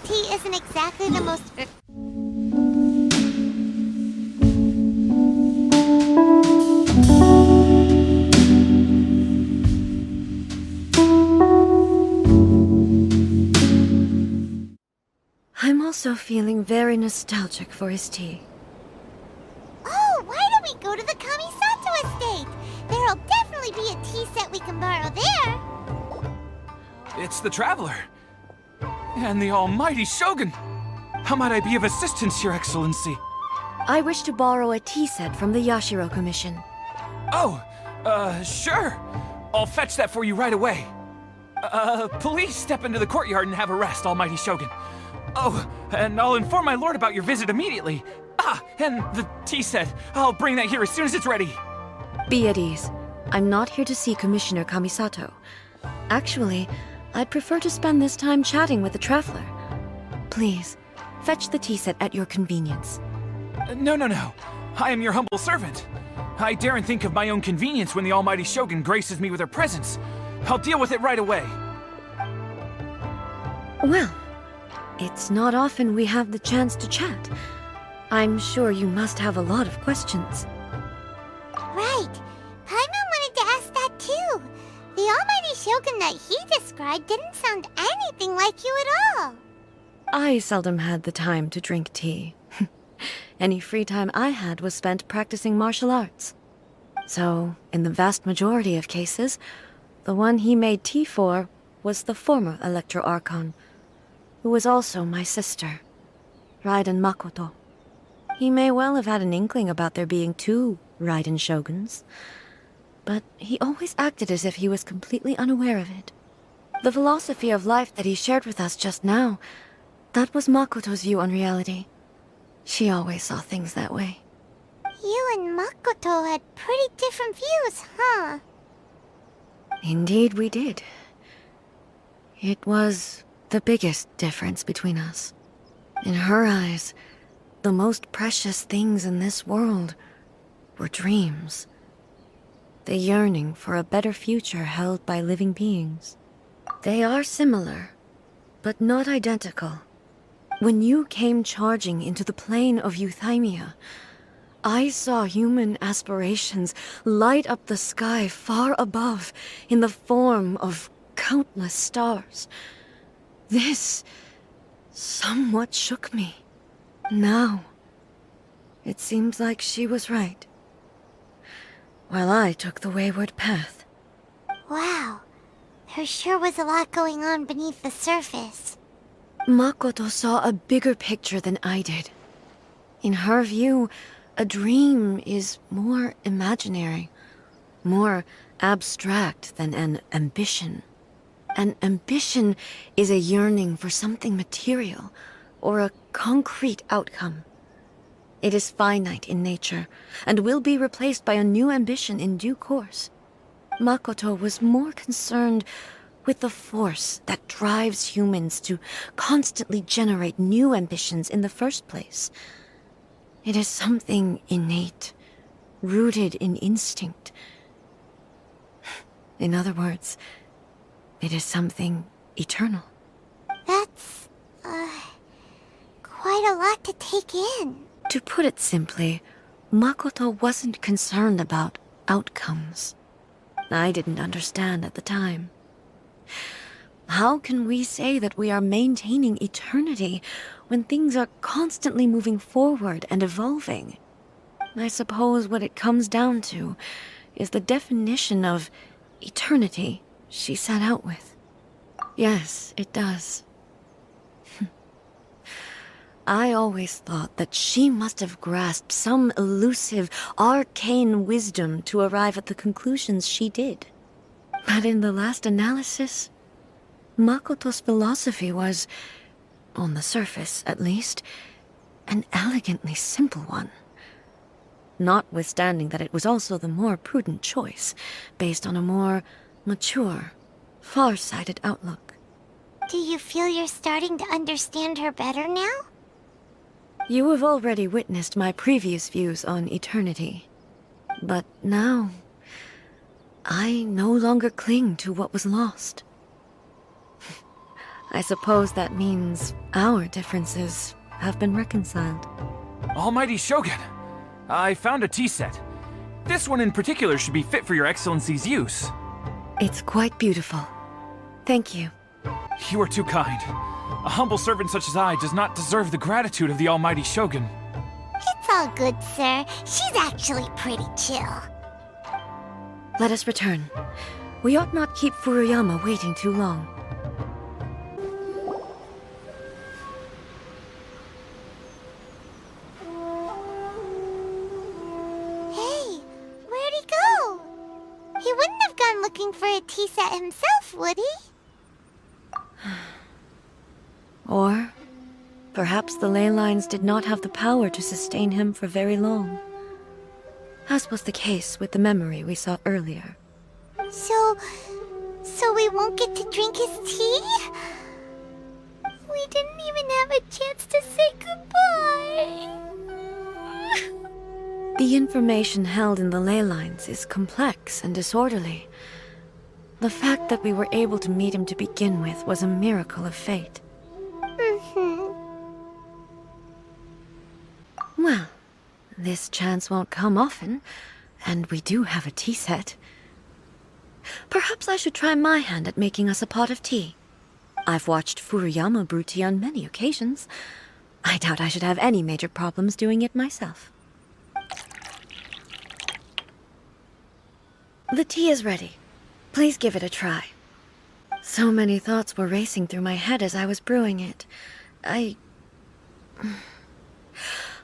tea isn't exactly the most... I'm also feeling very nostalgic for his tea. Oh, why don't we go to the Kamisato estate? There'll definitely be a tea set we can borrow there. It's the Traveler. And the almighty Shogun. How might I be of assistance, Your Excellency? I wish to borrow a tea set from the Yashiro Commission. Oh, sure. I'll fetch that for you right away. Please step into the courtyard and have a rest, almighty Shogun. Oh, and I'll inform my lord about your visit immediately. Ah, and the tea set. I'll bring that here as soon as it's ready. Be at ease. I'm not here to see Commissioner Kamisato. Actually, I'd prefer to spend this time chatting with the Traveler. Please, fetch the tea set at your convenience. No. I am your humble servant. I daren't think of my own convenience when the almighty Shogun graces me with her presence. I'll deal with it right away. Well, it's not often we have the chance to chat. I'm sure you must have a lot of questions. Right. Paimon wanted to ask that too. The almighty Shogun that he described didn't sound anything like you at all. I seldom had the time to drink tea. Any free time I had was spent practicing martial arts. So, in the vast majority of cases, the one he made tea for was the former Electro Archon, who was also my sister, Raiden Makoto. He may well have had an inkling about there being two Raiden Shoguns, but he always acted as if he was completely unaware of it. The philosophy of life that he shared with us just now, that was Makoto's view on reality. She always saw things that way. You and Makoto had pretty different views, huh? Indeed we did. It was the biggest difference between us. In her eyes, the most precious things in this world were dreams. The yearning for a better future held by living beings. They are similar, but not identical. When you came charging into the plane of Euthymia, I saw human aspirations light up the sky far above in the form of countless stars. This somewhat shook me. Now, it seems like she was right, while I took the wayward path. Wow. There sure was a lot going on beneath the surface. Makoto saw a bigger picture than I did. In her view, a dream is more imaginary, more abstract than an ambition. An ambition is a yearning for something material, or a concrete outcome. It is finite in nature, and will be replaced by a new ambition in due course. Makoto was more concerned with the force that drives humans to constantly generate new ambitions in the first place. It is something innate, rooted in instinct. In other words, it is something eternal. That's, quite a lot to take in. To put it simply, Makoto wasn't concerned about outcomes. I didn't understand at the time. How can we say that we are maintaining eternity when things are constantly moving forward and evolving? I suppose what it comes down to is the definition of eternity she set out with. Yes, it does. I always thought that she must have grasped some elusive, arcane wisdom to arrive at the conclusions she did. But in the last analysis, Makoto's philosophy was, on the surface at least, an elegantly simple one. Notwithstanding that it was also the more prudent choice, based on a more mature, far-sighted outlook. Do you feel you're starting to understand her better now? You have already witnessed my previous views on eternity. But now, I no longer cling to what was lost. I suppose that means our differences have been reconciled. Almighty Shogun, I found a tea set. This one in particular should be fit for your Excellency's use. It's quite beautiful. Thank you. You are too kind. A humble servant such as I does not deserve the gratitude of the Almighty Shogun. It's all good, sir. She's actually pretty chill. Let us return. We ought not keep Furuyama waiting too long. Hey, where'd he go? He wouldn't have gone looking for a tea set himself, would he? Or perhaps the ley lines did not have the power to sustain him for very long, as was the case with the memory we saw earlier. So we won't get to drink his tea? We didn't even have a chance to say goodbye. The information held in the ley lines is complex and disorderly. The fact that we were able to meet him to begin with was a miracle of fate. Well, this chance won't come often, and we do have a tea set. Perhaps I should try my hand at making us a pot of tea. I've watched Furuyama brew tea on many occasions. I doubt I should have any major problems doing it myself. The tea is ready. Please give it a try. So many thoughts were racing through my head as I was brewing it. I'm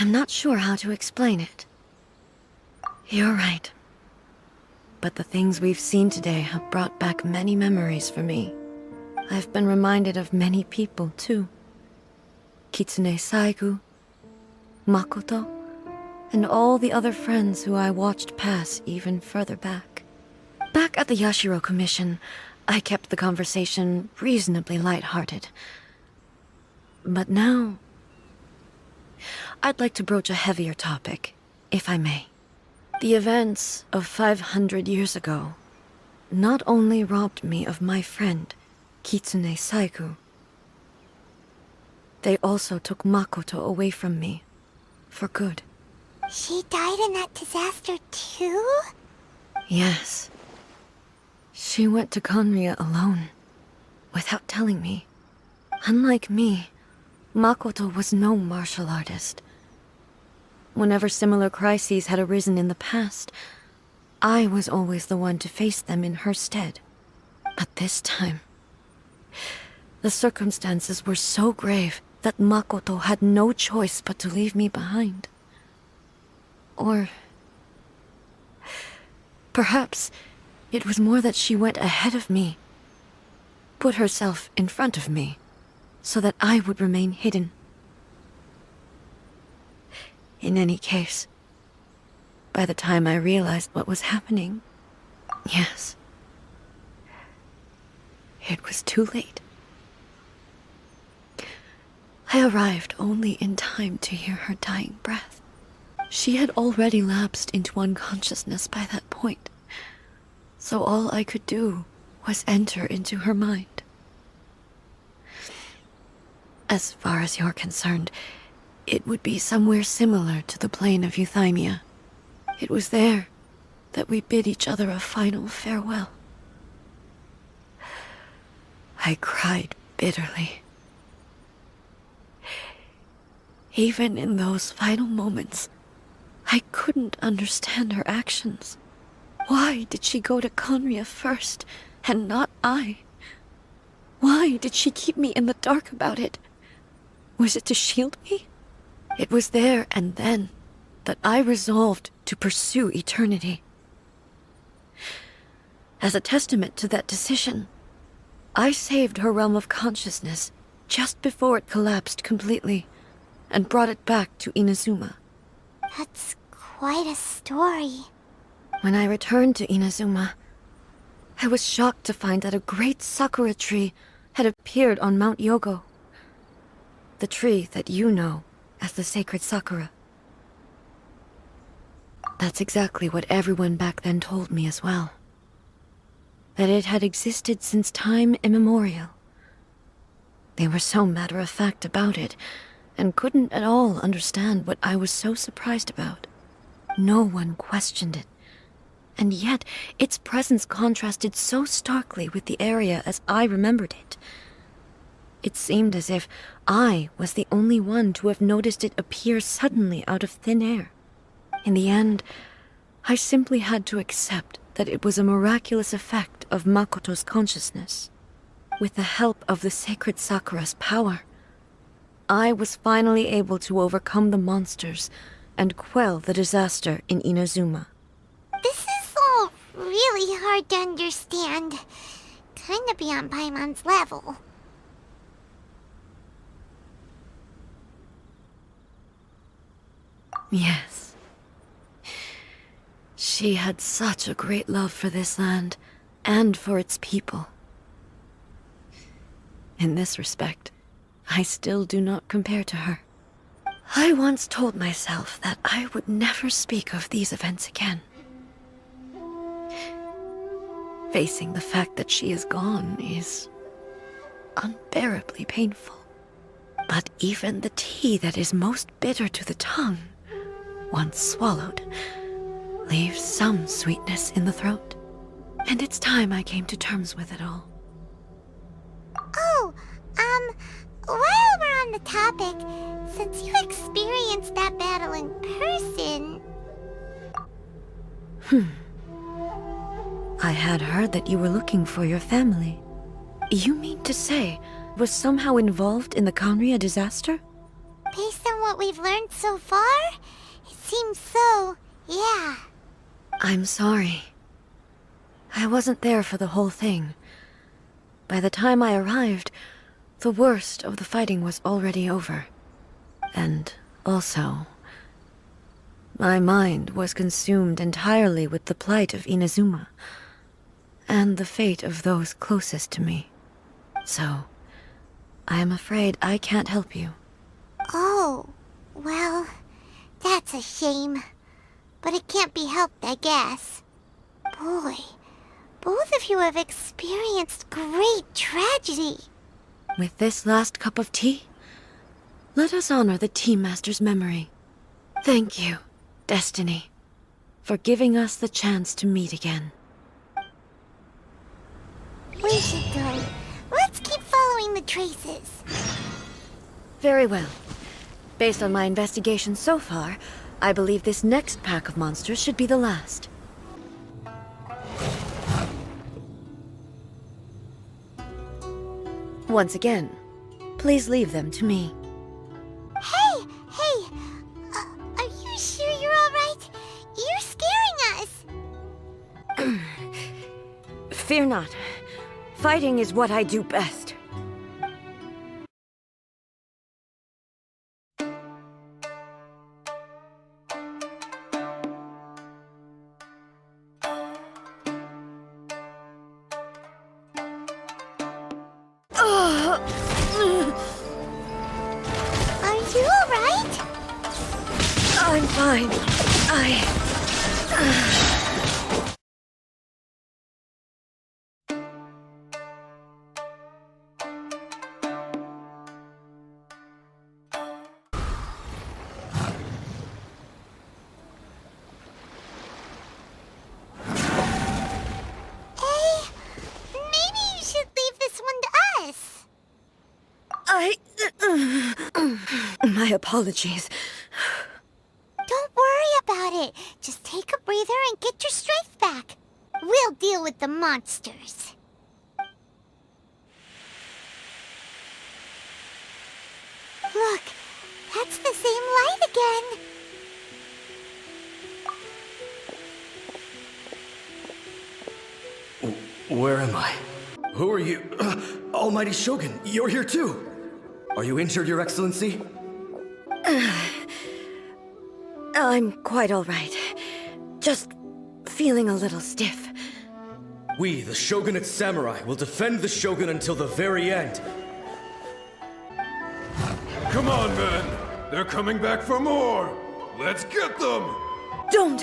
not sure how to explain it. You're right. But the things we've seen today have brought back many memories for me. I've been reminded of many people, too. Kitsune Saigu, Makoto, and all the other friends who I watched pass even further back. Back at the Yashiro Commission, I kept the conversation reasonably lighthearted. But now, I'd like to broach a heavier topic, if I may. The events of 500 years ago not only robbed me of my friend, Kitsune Saigu, they also took Makoto away from me, for good. She died in that disaster too? Yes. She went to Conria alone, without telling me. Unlike me, Makoto was no martial artist. Whenever similar crises had arisen in the past, I was always the one to face them in her stead. But this time, the circumstances were so grave that Makoto had no choice but to leave me behind. Or perhaps it was more that she went ahead of me, put herself in front of me, so that I would remain hidden. In any case, by the time I realized what was happening, yes, it was too late. I arrived only in time to hear her dying breath. She had already lapsed into unconsciousness by that point, so all I could do was enter into her mind. As far as you're concerned, it would be somewhere similar to the plane of Euthymia. It was there that we bid each other a final farewell. I cried bitterly. Even in those final moments, I couldn't understand her actions. Why did she go to Conria first, and not I? Why did she keep me in the dark about it? Was it to shield me? It was there and then that I resolved to pursue eternity. As a testament to that decision, I saved her realm of consciousness just before it collapsed completely, and brought it back to Inazuma. That's quite a story. When I returned to Inazuma, I was shocked to find that a great sakura tree had appeared on Mount Yogo. The tree that you know as the sacred sakura. That's exactly what everyone back then told me as well. That it had existed since time immemorial. They were so matter-of-fact about it, and couldn't at all understand what I was so surprised about. No one questioned it. And yet, its presence contrasted so starkly with the area as I remembered it. It seemed as if I was the only one to have noticed it appear suddenly out of thin air. In the end, I simply had to accept that it was a miraculous effect of Makoto's consciousness. With the help of the sacred Sakura's power, I was finally able to overcome the monsters and quell the disaster in Inazuma. This is all really hard to understand. Kinda beyond Paimon's level. Yes. She had such a great love for this land, and for its people. In this respect, I still do not compare to her. I once told myself that I would never speak of these events again. Facing the fact that she is gone is unbearably painful. But even the tea that is most bitter to the tongue, once swallowed, leaves some sweetness in the throat. And it's time I came to terms with it all. Oh, while we're on the topic, since you experienced that battle in person... I had heard that you were looking for your family. You mean to say, was somehow involved in the Kanria disaster? Based on what we've learned so far, it seems so, yeah. I'm sorry. I wasn't there for the whole thing. By the time I arrived, the worst of the fighting was already over. And also, my mind was consumed entirely with the plight of Inazuma, and the fate of those closest to me. So, I am afraid I can't help you. Oh, well, that's a shame. But it can't be helped, I guess. Boy, both of you have experienced great tragedy. With this last cup of tea, let us honor the Tea Master's memory. Thank you, Destiny, for giving us the chance to meet again. We should go. Let's keep following the traces. Very well. Based on my investigation so far, I believe this next pack of monsters should be the last. Once again, please leave them to me. Hey! Are you sure you're alright? You're scaring us! Fear not. Fighting is what I do best. Are you alright? I'm fine. Maybe you should leave this one to us. My apologies. Don't worry about it. Just take a breather and get your strength back. We'll deal with the monsters. Look, that's the same light again. Where am I? Who are you? Almighty Shogun, you're here too! Are you injured, Your Excellency? I'm quite all right. Just feeling a little stiff. We, the Shogunate Samurai, will defend the Shogun until the very end. Come on, men! They're coming back for more! Let's get them! Don't!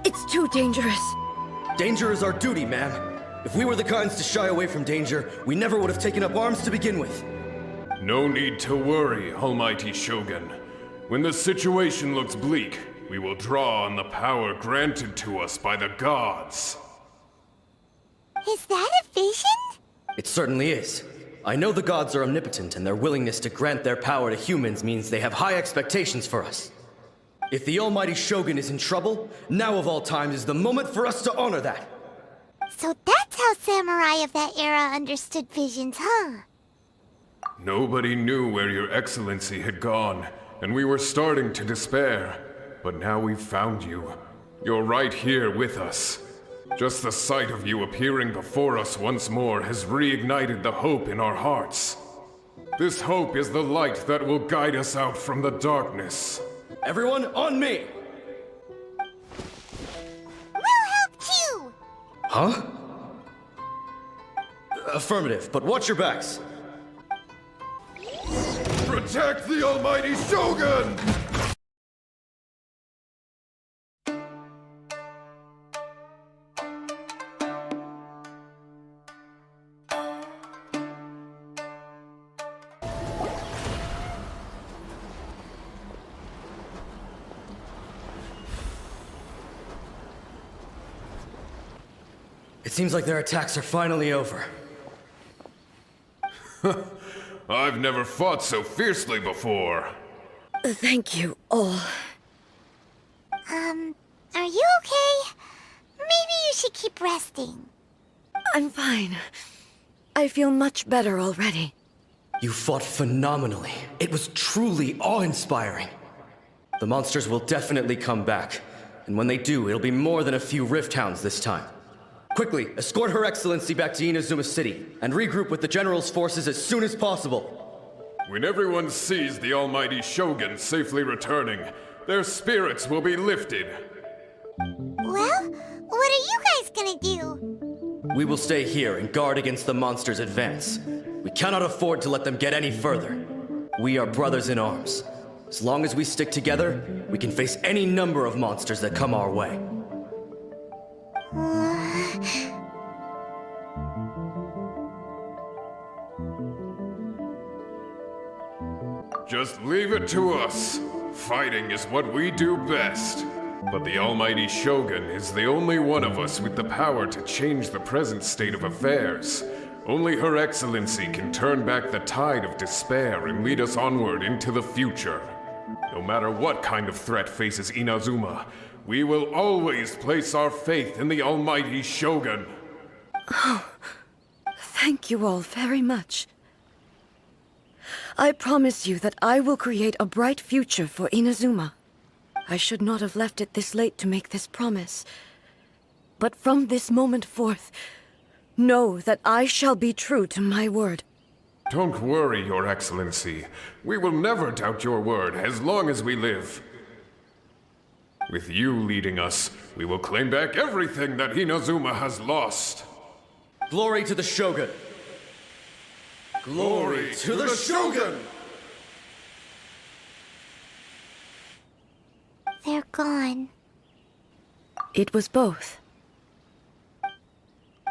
It's too dangerous. Danger is our duty, ma'am. If we were the kinds to shy away from danger, we never would have taken up arms to begin with. No need to worry, Almighty Shogun. When the situation looks bleak, we will draw on the power granted to us by the gods. Is that a vision? It certainly is. I know the gods are omnipotent, and their willingness to grant their power to humans means they have high expectations for us. If the Almighty Shogun is in trouble, now of all times is the moment for us to honor that. So that's how samurai of that era understood visions, huh? Nobody knew where your excellency had gone, and we were starting to despair. But now we've found you. You're right here with us. Just the sight of you appearing before us once more has reignited the hope in our hearts. This hope is the light that will guide us out from the darkness. Everyone, on me! We'll help too! Huh? Affirmative, but watch your backs. Protect the Almighty Shogun! It seems like their attacks are finally over. I've never fought so fiercely before. Thank you all. Are you okay? Maybe you should keep resting. I'm fine. I feel much better already. You fought phenomenally. It was truly awe-inspiring. The monsters will definitely come back. And when they do, it'll be more than a few rifthounds this time. Quickly, escort Her Excellency back to Inazuma City, and regroup with the General's forces as soon as possible. When everyone sees the Almighty Shogun safely returning, their spirits will be lifted. Well, what are you guys gonna do? We will stay here and guard against the monsters' advance. We cannot afford to let them get any further. We are brothers in arms. As long as we stick together, we can face any number of monsters that come our way. Just leave it to us. Fighting is what we do best. But the Almighty Shogun is the only one of us with the power to change the present state of affairs. Only Her Excellency can turn back the tide of despair and lead us onward into the future. No matter what kind of threat faces Inazuma, we will always place our faith in the Almighty Shogun. Thank you all very much. I promise you that I will create a bright future for Inazuma. I should not have left it this late to make this promise. But from this moment forth, know that I shall be true to my word. Don't worry, Your Excellency. We will never doubt your word as long as we live. With you leading us, we will claim back everything that Inazuma has lost. Glory to the Shogun! Glory to the Shogun! They're gone. It was both.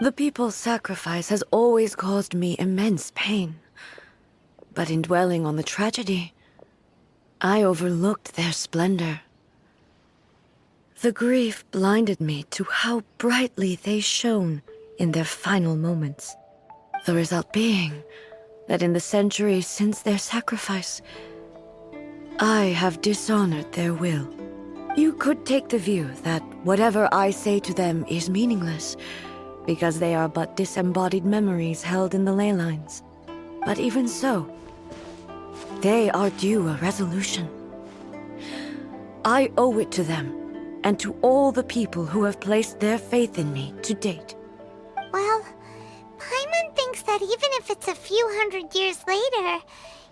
The people's sacrifice has always caused me immense pain. But in dwelling on the tragedy, I overlooked their splendor. The grief blinded me to how brightly they shone in their final moments. The result being that in the centuries since their sacrifice, I have dishonored their will. You could take the view that whatever I say to them is meaningless, because they are but disembodied memories held in the ley lines. But even so, they are due a resolution. I owe it to them, and to all the people who have placed their faith in me to date. Well, Paimon thinks that even if it's a few hundred years later,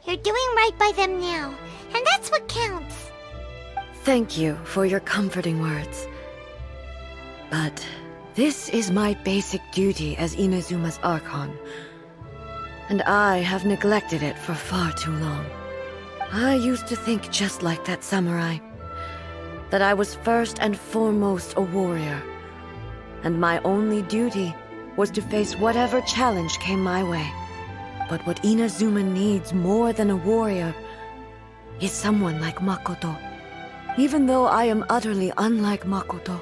you're doing right by them now, and that's what counts. Thank you for your comforting words. But this is my basic duty as Inazuma's Archon, and I have neglected it for far too long. I used to think just like that samurai, that I was first and foremost a warrior, and my only duty was to face whatever challenge came my way. But what Inazuma needs more than a warrior is someone like Makoto. Even though I am utterly unlike Makoto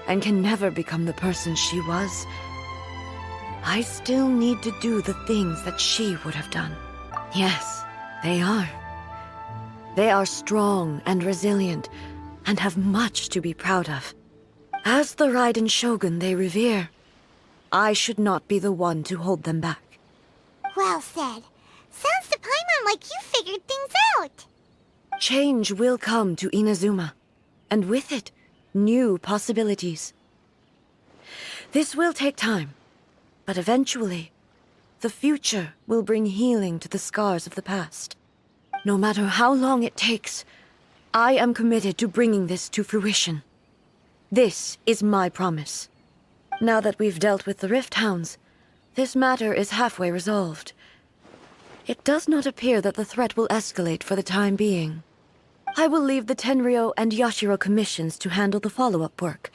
and can never become the person she was, I still need to do the things that she would have done. Yes, they are. They are strong and resilient and have much to be proud of. As the Raiden Shogun they revere, I should not be the one to hold them back. Well said. Sounds to Paimon like you figured things out. Change will come to Inazuma, and with it, new possibilities. This will take time, but eventually, the future will bring healing to the scars of the past. No matter how long it takes, I am committed to bringing this to fruition. This is my promise. Now that we've dealt with the rifthounds, this matter is halfway resolved. It does not appear that the threat will escalate for the time being. I will leave the Tenryo and Yashiro commissions to handle the follow-up work,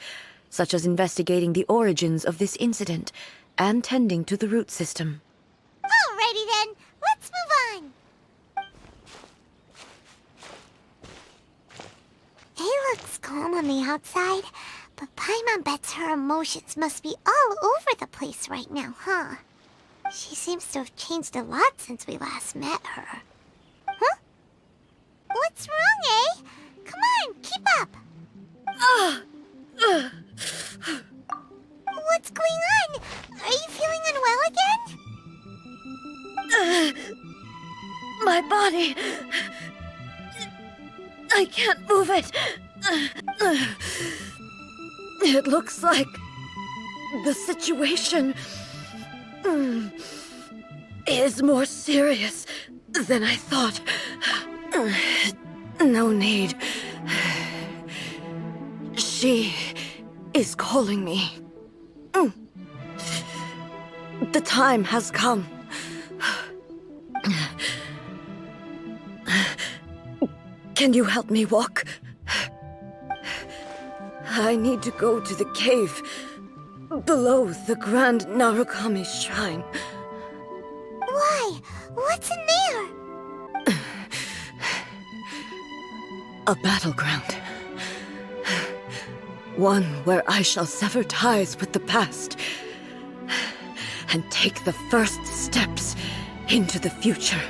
such as investigating the origins of this incident and tending to the root system. Alrighty then, let's move on. It looks calm on the outside, but Paimon bets her emotions must be all over the place right now, huh? She seems to have changed a lot since we last met her. Huh? What's wrong, eh? Come on, keep up! What's going on? Are you feeling unwell again? My body... I can't move it. It looks like the situation is more serious than I thought. No need. She is calling me. The time has come. Can you help me walk? I need to go to the cave below the Grand Narukami Shrine. Why? What's in there? A battleground. One where I shall sever ties with the past and take the first steps into the future.